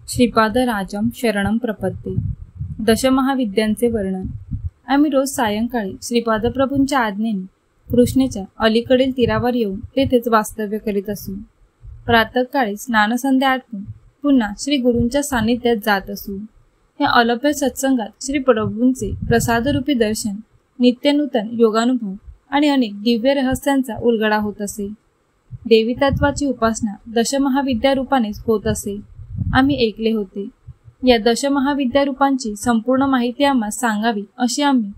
श्रीपादराजं शरणं प्रपद्ये. दशमहाविद्यांचे वर्णन. आम्ही रोज सायंकाळी श्रीपादप्रभूंच्या आज्ञेने कृष्णेच्या अलीकडील तीरावर येऊन तेथेच वास्तव्य करीत असू. प्रातःकाळी स्नानसंध्या आटपून पुन्हा श्री गुरूंच्या सान्निध्यात जात असू. या अलभ्य सत्संगात श्री प्रभूंचे प्रसादरूपी दर्शन, नित्यनूतन योगानुभव आणि अनेक दिव्य रहस्यांचा उलगडा होत असे. देवी तत्वाची उपासना दशमहाविद्या रूपानेच होत असे आम्ही ऐकले होते. या दशमहाविद्या रूपांची संपूर्ण माहिती आम्हास सांगावी अशी आम्ही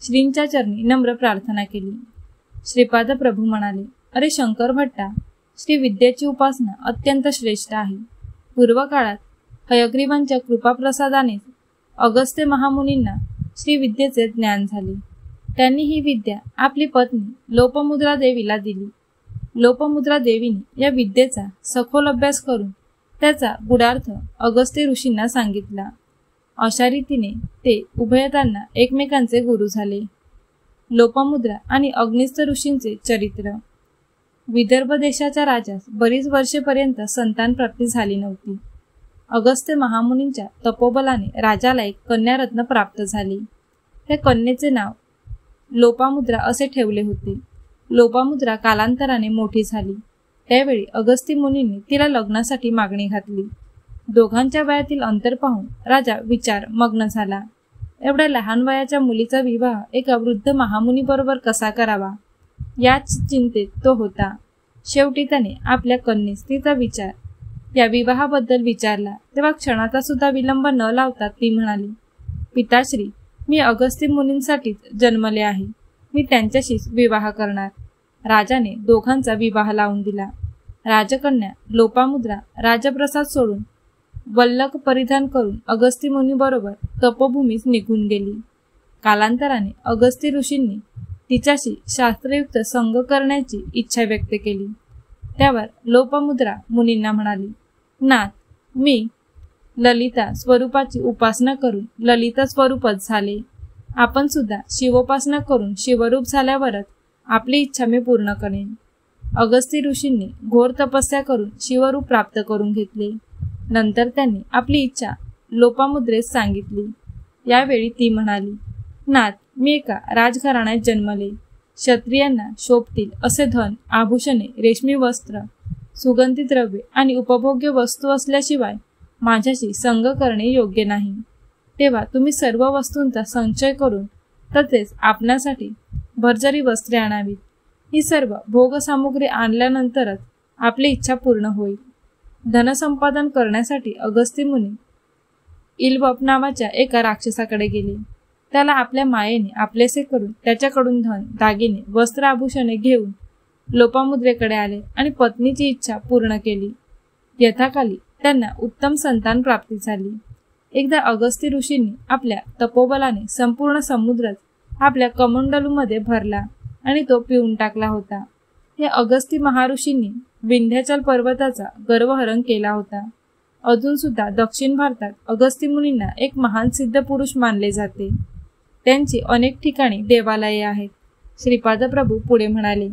श्रींच्या चरणी नम्र प्रार्थना केली. श्रीपाद प्रभू म्हणाले, अरे शंकर भट्टा, श्री विद्येची उपासना अत्यंत श्रेष्ठ आहे. पूर्वकाळात हयग्रीवांच्या कृपाप्रसादानेच अगस्त्य महामुनींना श्री विद्येचे ज्ञान झाले. त्यांनी ही विद्या आपली पत्नी लोपमुद्रा देवीला दिली. लोपमुद्रा देवीने या विद्येचा सखोल अभ्यास करून त्याचा गुढार्थ अगस्त्य ऋषींना सांगितला. अशा रीतीने ते उभयतांना एकमेकांचे गुरु झाले. लोपमुद्रा आणि अग्निस्थ ऋषींचे चरित्र. विदर्भ देशाच्या राजास बरीच वर्षेपर्यंत संतान प्राप्ती झाली नव्हती. अगस्त्य महामुनींच्या तपोबलाने राजाला एक कन्यारत्न प्राप्त झाली. त्या कन्येचे नाव लोपामुद्रा असे ठेवले होते. लोपामुद्रा कालांतराने मोठी झाली. त्यावेळी अगस्त्य मुनींनी तिला लग्नासाठी मागणी घातली. दोघांच्या वयातील अंतर पाहून राजा विचार मग्न झाला. एवढ्या लहान वयाच्या मुलीचा विवाह एका वृद्ध महामुनीबरोबर कसा करावा याच चिंतेत तो होता. शेवटी त्याने आपल्या कन्येस तिचा विचार या विवाहाबद्दल विचारला. तेव्हा क्षणाचा सुद्धा विलंब न लावता ती म्हणाली, पिताश्री, मी अगस्त्य मुनींसाठीच जन्मले आहे. मी त्यांच्याशीच विवाह करणार. राजाने दोघांचा विवाह लावून दिला. राजकन्या लोपामुद्रा राजप्रसाद सोडून वल्लक परिधान करून अगस्त्य मुनीबरोबर तपोभूमीस निघून गेली. कालांतराने अगस्त्य ऋषींनी तिच्याशी शास्त्रयुक्त संग करण्याची इच्छा व्यक्त केली. त्यावर लोपमुद्रा मुनींना म्हणाली, नाथ, मी ललिता स्वरूपाची उपासना करून ललिता स्वरूपच झाले. आपण सुद्धा शिवोपासना करून शिवरूप झाल्यावरच आपली इच्छा मी पूर्ण करेन. अगस्त्य ऋषींनी घोर तपस्या करून शिवरूप प्राप्त करून घेतले. नंतर त्यांनी आपली इच्छा लोपामुद्रेस सांगितली. यावेळी ती म्हणाली, नाथ, मी एका राजघराण्यात जन्मले. क्षत्रियांना शोभतील असे धन, आभूषणे, रेशमी वस्त्र, सुगंधी द्रव्ये आणि उपभोग्य वस्तू असल्याशिवाय माझ्याशी संग करणे योग्य नाही. तेव्हा तुम्ही सर्व वस्तूंचा संचय करून तसेच आपणासाठी भरजरी वस्त्रे आणावीत. ही सर्व भोगसामुग्री आणल्यानंतरच आपली इच्छा पूर्ण होईल. धनसंपादन करण्यासाठी अगस्त्य मुनी इल्वप नावाच्या एका राक्षसाकडे गेले. त्याला आपल्या मायेने आपलेसे करून त्याच्याकडून धन, दागिने, वस्त्र, आभूषणे घेऊन लोपामुद्रेकडे आले आणि पत्नीची इच्छा पूर्ण केली. यथाकाली त्यांना उत्तम संतान प्राप्ती झाली. एकदा अगस्त्य ऋषींनी आपल्या तपोबलाने संपूर्ण समुद्रच आपल्या कमंडलूमध्ये भरला आणि तो पिऊन टाकला होता. या अगस्त्य महर्षींनी विंध्याचल पर्वताचा गर्वहरण केला होता. अजून सुद्धा दक्षिण भारतात अगस्त्य मुनींना एक महान सिद्ध पुरुष मानले जाते. त्यांची अनेक ठिकाणी देवालये आहेत. श्रीपाद प्रभू पुढे म्हणाले,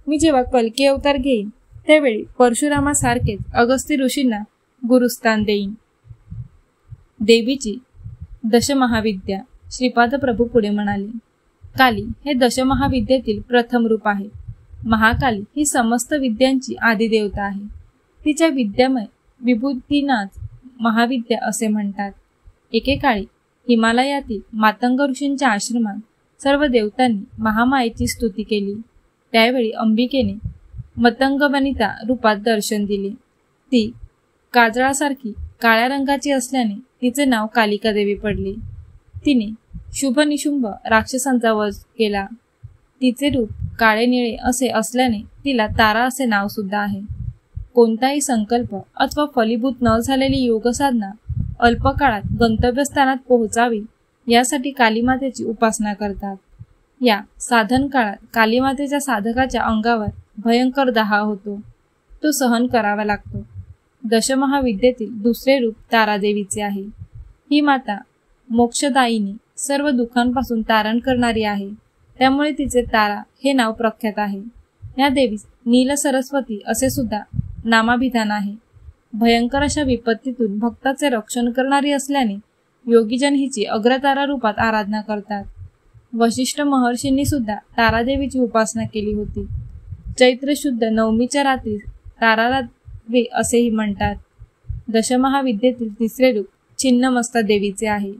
मी जेव्हा कल्की अवतार घेईन त्यावेळी परशुरामासारखेच अगस्त्य ऋषींना गुरुस्थान देईन. देवीची दशमहाविद्या. श्रीपाद प्रभू पुढे म्हणाले, काली हे दशमहाविद्येतील प्रथम रूप आहे. महाकाली ही समस्त विद्यांची आदिदेवता आहे. तिच्या विद्यामय विभूतींनाच महाविद्या असे म्हणतात. एकेकाळी हिमालयातील मातंग ऋषींच्या आश्रमात सर्व देवतांनी महामायेची स्तुती केली. त्यावेळी अंबिकेने मतंग वनिता रूपात दर्शन दिले. ती काजळासारखी काळ्या रंगाची असल्याने तिचे नाव कालिका देवी पडले. तिने शुभ निशुंभ राक्षसांचा वध केला. तिचे रूप काळे निळे असे असल्याने तिला तारा असे नाव सुद्धा आहे. कोणताही संकल्प अथवा फलीभूत न झालेली योगसाधना अल्पकाळात गंतव्यस्थानात पोहोचावी यासाठी कालीमातेची उपासना करतात. या साधन काळात कालीमातेच्या साधकाच्या अंगावर भयंकर दाह होतो. तो सहन करावा लागतो. दशमहाविद्येतील दुसरे रूप तारादेवीचे आहे. ही माता मोक्षदायिनी, सर्व दुःखांपासून तारण करणारी आहे. त्यामुळे तिचे तारा हे नाव प्रख्यात आहे. या देवीस नील सरस्वती असे सुद्धा नामाभिधान आहे. भयंकर अशा विपत्तीतून भक्ताचे रक्षण करणारी असल्याने योगीजन हिची अग्रतारा रूपात आराधना करतात. वशिष्ठ महर्षींनी सुद्धा तारादेवीची उपासना केली होती. चैत्र शुद्ध नवमीच्या रात्री तारारात्री असेही म्हणतात. दशमहाविद्येतील तिसरे रूप छिन्नमस्ता देवीचे आहे.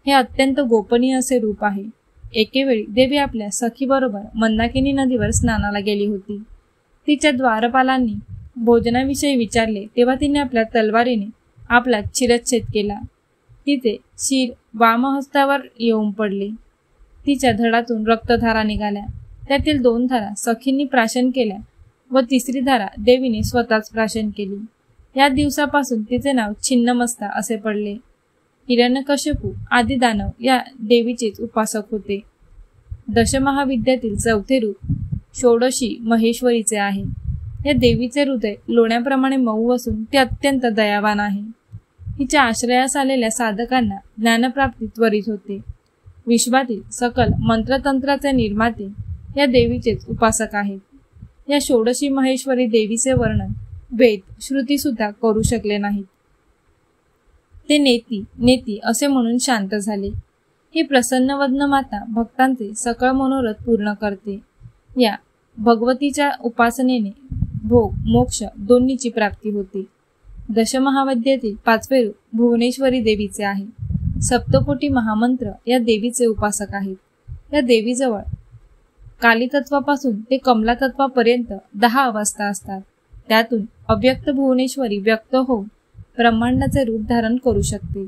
हे अत्यंत गोपनीय असे रूप आहे. एकेवेळी देवी आपल्या सखीबरोबर मंदाकिनी नदीवर स्नानाला गेली होती. तिच्या द्वारपालांनी भोजनाविषयी विचारले तेव्हा तिने आपल्या तलवारीने आपला शिरच्छेद केला. तिचे शिर वामहस्तावर येऊन पडले. तिच्या धडातून रक्तधारा निघाल्या. त्यातील 2 धारा सखींनी प्राशन केल्या व तिसरी धारा देवीने स्वतःच प्राशन केली. या दिवसापासून तिचे नाव छिन्नमस्ता असे पडले. हिरण्यकश्यपू आदी दानव या देवीचेच उपासक होते. दशमहाविद्यातील चौथे रूप षोडशी महेश्वरीचे आहे. या देवीचे हृदय लोण्याप्रमाणे मऊ असून ते अत्यंत दयावान आहे. हिच्या आश्रयास आलेल्या साधकांना ज्ञानप्राप्ती त्वरित होते. विश्वातील सकल मंत्रतंत्राचे निर्माते या देवीचेच उपासक आहेत. या षोडशी महेश्वरी देवीचे वर्णन वेद श्रुती सुद्धा करू शकले नाहीत. ते नेती नेती असे म्हणून शांत झाले. ही प्रसन्नवदन माता भक्तांचे सकळ मनोरथ पूर्ण करते. या भगवतीच्या उपासनेने भोग मोक्ष दोन्हीची प्राप्ती होते. दशमहाविद्येतील 5वे रूप भुवनेश्वरी देवीचे आहे. सप्तकोटी महामंत्र या देवीचे उपासक आहेत. या देवीजवळ कालीतत्वापासून ते कमलातत्वापर्यंत 10 अवस्था असतात. त्यातून अव्यक्त भुवनेश्वरी व्यक्त होऊन ब्रह्मांडाचे रूप धारण करू शकते.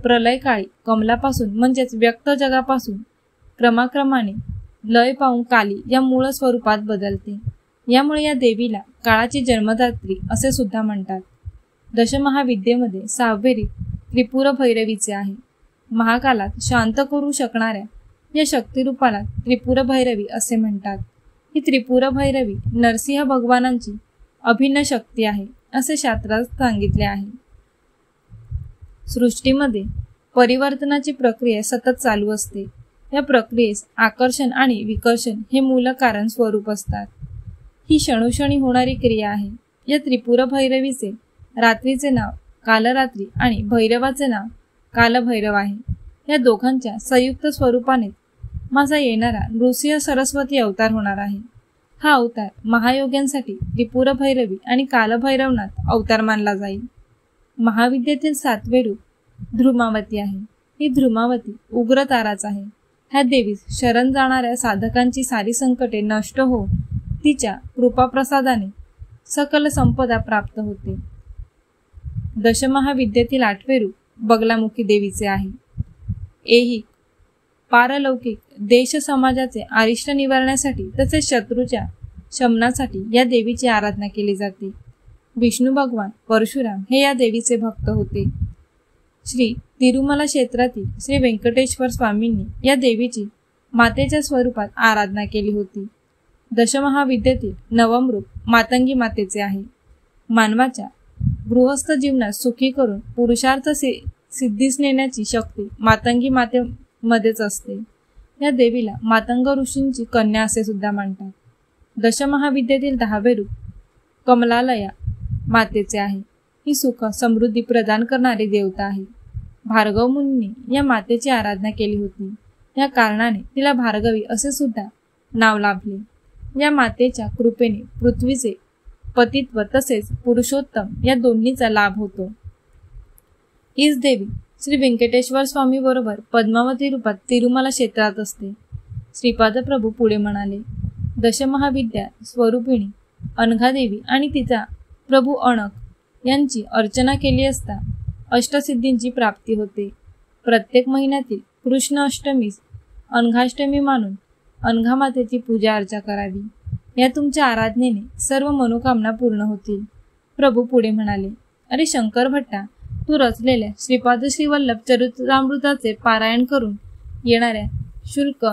प्रलयकाळी कमलापासून म्हणजेच व्यक्त जगापासून क्रमाक्रमाने लय पावून काली या मूळ स्वरूपात बदलते. यामुळे या देवीला काळाची जन्मदात्री असे सुद्धा म्हणतात. दशमहाविद्येमध्ये 6वे रूप त्रिपुर भैरवीचे आहे. महाकालात शांत करू शकणाऱ्या या शक्तिरूपाला त्रिपुर भैरवी असे म्हणतात. ही त्रिपुर भैरवी नरसिंह भगवानांची अभिन्न शक्ती आहे असे शास्त्रात सांगितले आहे. सृष्टीमध्ये परिवर्तनाची प्रक्रिया सतत चालू असते. या प्रक्रियेस आकर्षण आणि विकर्षण हे मूल कारण स्वरूप असतात. ही क्षणोक्षणी होणारी क्रिया आहे. या त्रिपुर भैरवीचे रात्रीचे नाव कालरात्री आणि भैरवाचे नाव कालभैरव आहे. या दोघांच्या संयुक्त स्वरूपाने माझा येणारा नृसिंह सरस्वती अवतार होणार आहे. हा अवतार महायोग्यांसाठी त्रिपुर भैरवी आणि कालभैरवनाथ अवतार मानला जाईल. महाविद्येतील 7वे रूप ध्रुमावती आहे. ही ध्रुमावती उग्र ताराच आहे. ह्या देवीस शरण जाणाऱ्या साधकांची सारी संकटे नष्ट होऊन तिच्या कृपाप्रसादाने सकल संपदा प्राप्त होते. दशमहाविद्येतील 8वे रूप बगलामुखी देवीचे आहे. ऐहिक पारलौकिक देश समाजाचे अरिष्ट निवारण्यासाठी तसेच शत्रूच्या शमनासाठी या देवीची आराधना केली जाते. विष्णू भगवान परशुराम हे या देवीचे भक्त होते. श्री तिरुमला क्षेत्रातील श्री व्यंकटेश्वर स्वामींनी या देवीची मातेच्या स्वरूपात आराधना केली होती. दशमहाविद्येतील 9वे रूप मातंगी मातेचे आहे. मानवाच्या गृहस्थ जीवनात सुखी करून पुरुषार्थ सिद्धीस नेण्याची शक्ती मातंगी मातेमध्येच असते. या देवीला मातंग ऋषींची कन्या असे सुद्धा म्हणतात. दशमहाविद्येतील 10वे रूप कमलालया मातेचे आहे. ही सुख समृद्धी प्रदान करणारी देवता आहे. भार्गव मुनींनी या मातेची आराधना केली होती. या कारणाने तिला भार्गवी असे सुद्धा नाव लाभले. या मातेच्या कृपेने पृथ्वीचे पतित्व तसेच पुरुषोत्तम या दोन्हीचा लाभ होतो. हीच देवी श्री व्यंकटेश्वर स्वामी बरोबर पद्मावती रूपात तिरुमला क्षेत्रात असते. श्रीपाद प्रभू पुढे म्हणाले, दशमहाविद्या स्वरूपिणी अनघादेवी आणि तिचा प्रभू अणक यांची अर्चना केली असता अष्टसिद्धींची प्राप्ती होते. प्रत्येक महिन्यातील कृष्ण अष्टमीस अनघाष्टमी मानून अनघा मातेची पूजा अर्चा करावी. या तुमच्या आराधनेने सर्व मनोकामना पूर्ण होतील. प्रभू पुढे म्हणाले, अरे शंकर भट्टा, तू रचलेल्या श्रीपाद श्रीवल्लभ चरित्रामृताचे पारायण करून येणाऱ्या शुल्क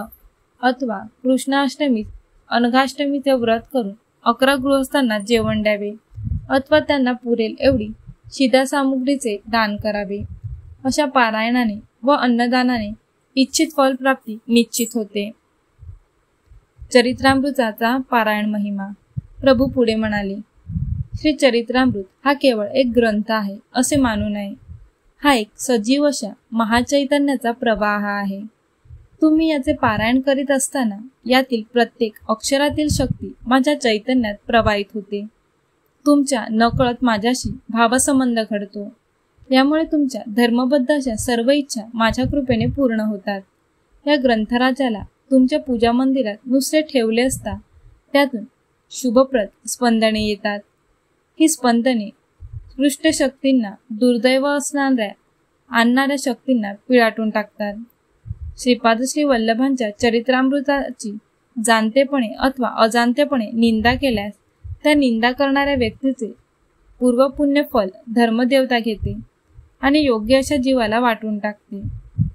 अथवा कृष्णाष्टमीत अनघाष्टमीचे व्रत करून 11 गृहस्थांना जेवण द्यावे अथवा त्यांना पुरेल एवढी शिधासामुग्रीचे दान करावे. अशा पारायणाने व अन्नदानाने इच्छित फलप्राप्ती निश्चित होते. चरित्रामृताचा पारायण महिमा. प्रभू पुढे म्हणाले, श्री चरित्रामृत हा केवळ एक ग्रंथ आहे असे मानू नये. हा एक सजीव अशा महाचैतन्याचा प्रवाह आहे. तुम्ही याचे पारायण करीत असताना यातील प्रत्येक अक्षरातील शक्ती माझ्या चैतन्यात प्रवाहित होते. तुमच्या नकळत माझ्याशी भावसंबंध घडतो. यामुळे तुमच्या धर्मबद्ध अशा सर्व इच्छा माझ्या कृपेने पूर्ण होतात. या ग्रंथराजाला तुमच्या पूजा मंदिरात नुसते ठेवले असता त्यातून शुभप्रद स्पंदने येतात. ही स्पंदने सृष्ट शक्तींना दुर्दैव असणाऱ्या आणणाऱ्या शक्तींना पिळाटून टाकतात. श्रीपाद श्री वल्लभांच्या चरित्रामृताची जाणतेपणे अथवा अजाणतेपणे निंदा केल्यास त्या निंदा करणाऱ्या व्यक्तीचे पूर्वपुण्य फल धर्मदेवता घेते आणि योग्य अशा जीवाला वाटून टाकते.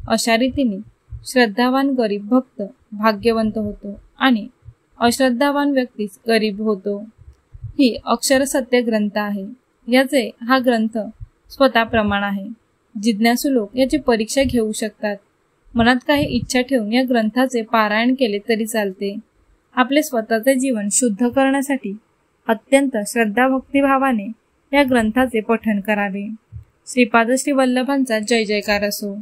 अशा रीतीने श्रद्धावान गरीब भक्त भाग्यवंत होतो आणि अश्रद्धावान व्यक्तीच गरीब होतो. ही अक्षर सत्य ग्रंथ आहे. याचे हा ग्रंथ स्वतः प्रमाण आहे. जिज्ञासू लोक याची परीक्षा घेऊ शकतात. मनात काही इच्छा ठेवून या ग्रंथाचे पारायण केले तरी चालते. आपले स्वतःचे जीवन शुद्ध करण्यासाठी अत्यंत श्रद्धा भक्तिभावाने या ग्रंथाचे पठण करावे. श्रीपाद श्री वल्लभांचा जय जयकार असो.